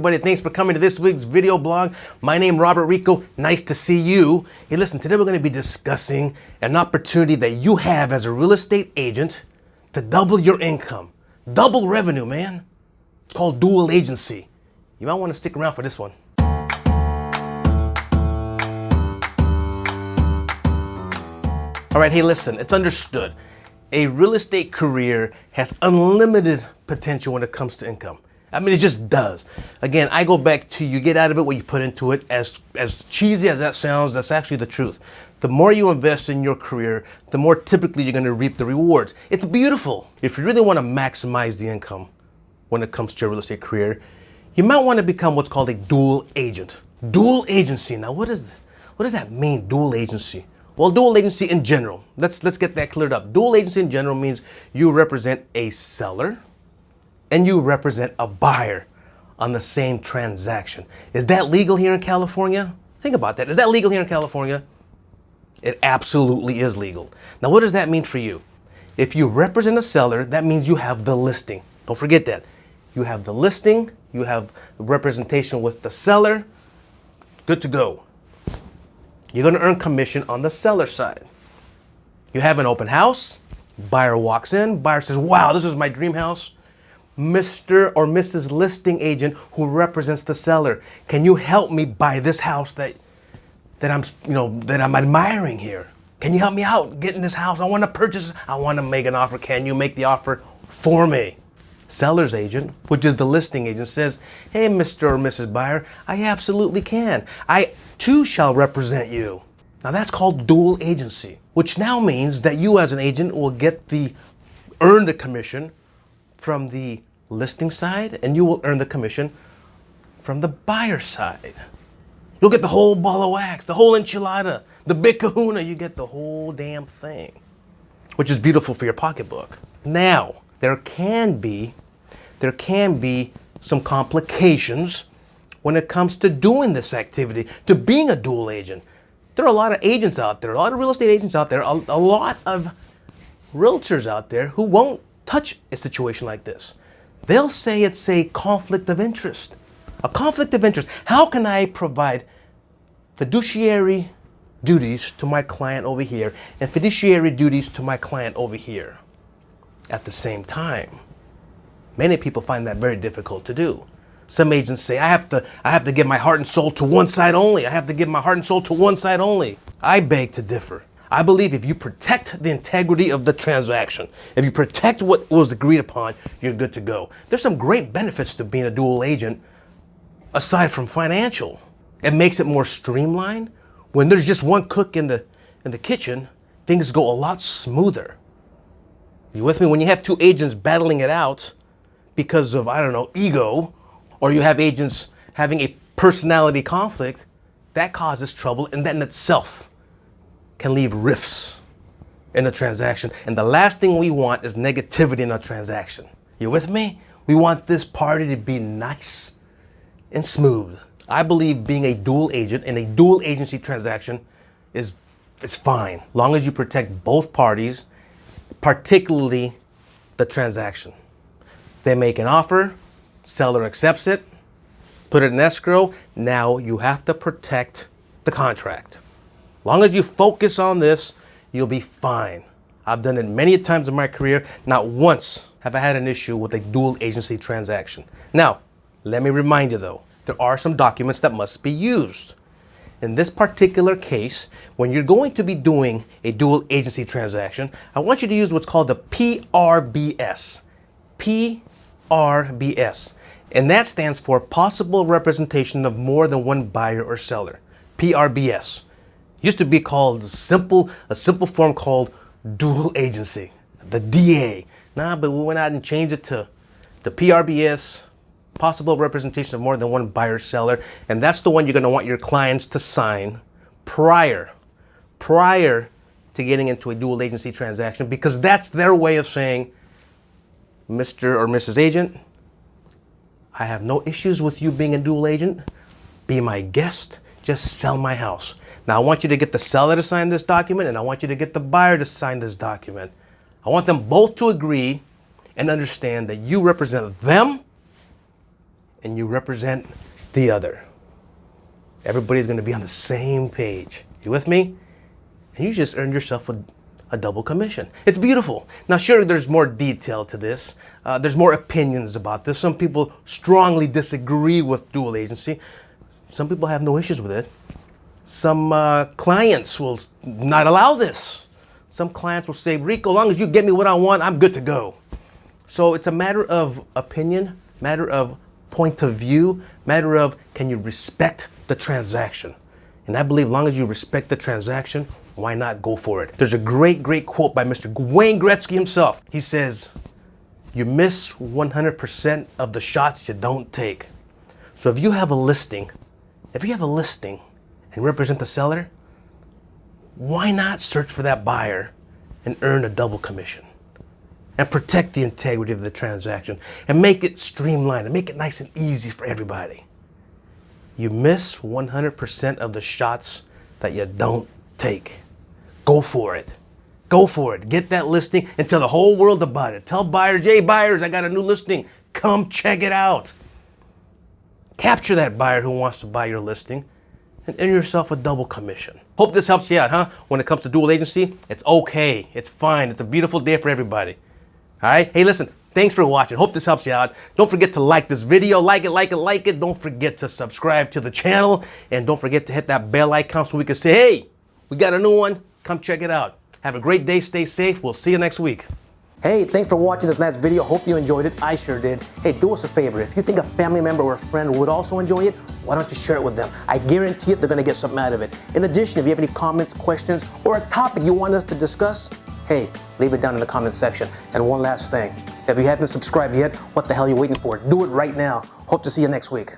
everybody? Thanks for coming to this week's video blog. My name is Robert Rico. Nice to see you. Hey, listen, today we're going to be discussing an opportunity that you have as a real estate agent to double your income. Double revenue, man. It's called dual agency. You might want to stick around for this one. All right, hey, listen, it's understood. A real estate career has unlimited potential when it comes to income. I mean, it just does. Again, I go back to you get out of it what you put into it. As cheesy as that sounds, that's actually the truth. The more you invest in your career, the more typically you're going to reap the rewards. It's beautiful. If you really want to maximize the income when it comes to your real estate career, you might want to become what's called a dual agent. Dual agency. Now, what does that mean, dual agency? Well, dual agency in general, let's get that cleared up. Dual agency in general means you represent a seller and you represent a buyer on the same transaction. Is that legal here in California? Think about that. Is that legal here in California? It absolutely is legal. Now, what does that mean for you? If you represent a seller, that means you have the listing. Don't forget that. You have the listing, you have representation with the seller. Good to go. You're going to earn commission on the seller side. You have an open house, buyer walks in, buyer says, wow, this is my dream house. Mr. or Mrs. listing agent who represents the seller, can you help me buy this house that I'm admiring here? Can you help me out getting this house? I want to purchase, I want to make an offer. Can you make the offer for me? Seller's agent, which is the listing agent, says, hey, Mr. or Mrs. Buyer, I absolutely can. I too shall represent you. Now that's called dual agency, which now means that you as an agent will earn the commission from the listing side and you will earn the commission from the buyer side. You'll get the whole ball of wax, the whole enchilada, the big kahuna, you get the whole damn thing, which is beautiful for your pocketbook. Now, there can be some complications when it comes to doing this activity, to being a dual agent. There are a lot of agents out there, a lot of real estate agents out there, a lot of realtors out there who won't touch a situation like this. They'll say it's a conflict of interest. A conflict of interest. How can I provide fiduciary duties to my client over here and fiduciary duties to my client over here at the same time? Many people find that very difficult to do. Some agents say, I have to give my heart and soul to one side only. I have to give my heart and soul to one side only. I beg to differ. I believe if you protect the integrity of the transaction, if you protect what was agreed upon, you're good to go. There's some great benefits to being a dual agent aside from financial. It makes it more streamlined. When there's just one cook in the kitchen, things go a lot smoother. You with me? When you have two agents battling it out because of, ego, or you have agents having a personality conflict, that causes trouble, and that in itself can leave rifts in a transaction. And the last thing we want is negativity in a transaction. You with me? We want this party to be nice and smooth. I believe being a dual agent in a dual agency transaction is fine, long as you protect both parties, particularly the transaction. They make an offer, seller accepts it, put it in escrow. Now you have to protect the contract. Long as you focus on this, you'll be fine. I've done it many times in my career. Not once have I had an issue with a dual agency transaction. Now, let me remind you though, there are some documents that must be used. In this particular case, when you're going to be doing a dual agency transaction, I want you to use what's called the PRBS. PRBS. And that stands for possible representation of more than one buyer or seller. PRBS. Used to be called a simple form called dual agency, the DA. But we went out and changed it to the PRBS, possible representation of more than one buyer or seller. And that's the one you're going to want your clients to sign prior to getting into a dual agency transaction, because that's their way of saying, Mr. or Mrs. Agent, I have no issues with you being a dual agent. Be my guest. Just sell my house. Now, I want you to get the seller to sign this document, and I want you to get the buyer to sign this document. I want them both to agree and understand that you represent them and you represent the other. Everybody's going to be on the same page. You with me? And you just earned yourself a double commission. It's beautiful. Now, sure, there's more detail to this. There's more opinions about this. Some people strongly disagree with dual agency. Some people have no issues with it. Some clients will not allow this. Some clients will say, Rico, as long as you get me what I want, I'm good to go. So it's a matter of opinion, matter of point of view, matter of can you respect the transaction. And I believe as long as you respect the transaction, why not go for it? There's a great quote by Mr. Wayne Gretzky himself. He says, you miss 100% of the shots you don't take. So if you have a listing and represent the seller, why not search for that buyer and earn a double commission? And protect the integrity of the transaction and make it streamlined and make it nice and easy for everybody. You miss 100% of the shots that you don't take. Go for it. Go for it. Get that listing and tell the whole world about it. Tell buyers, hey buyers, I got a new listing. Come check it out. Capture that buyer who wants to buy your listing and earn yourself a double commission. Hope this helps you out, huh? When it comes to dual agency, it's okay. It's fine. It's a beautiful day for everybody. All right? Hey, listen, thanks for watching. Hope this helps you out. Don't forget to like this video. Like it. Don't forget to subscribe to the channel. And don't forget to hit that bell icon so we can say, hey, we got a new one. Come check it out. Have a great day. Stay safe. We'll see you next week. Hey, thanks for watching this last video. Hope you enjoyed it. I sure did. Hey, do us a favor. If you think a family member or a friend would also enjoy it, why don't you share it with them? I guarantee it, they're going to get something out of it. In addition, if you have any comments, questions, or a topic you want us to discuss, hey, leave it down in the comment section. And one last thing, if you haven't subscribed yet, what the hell are you waiting for? Do it right now. Hope to see you next week.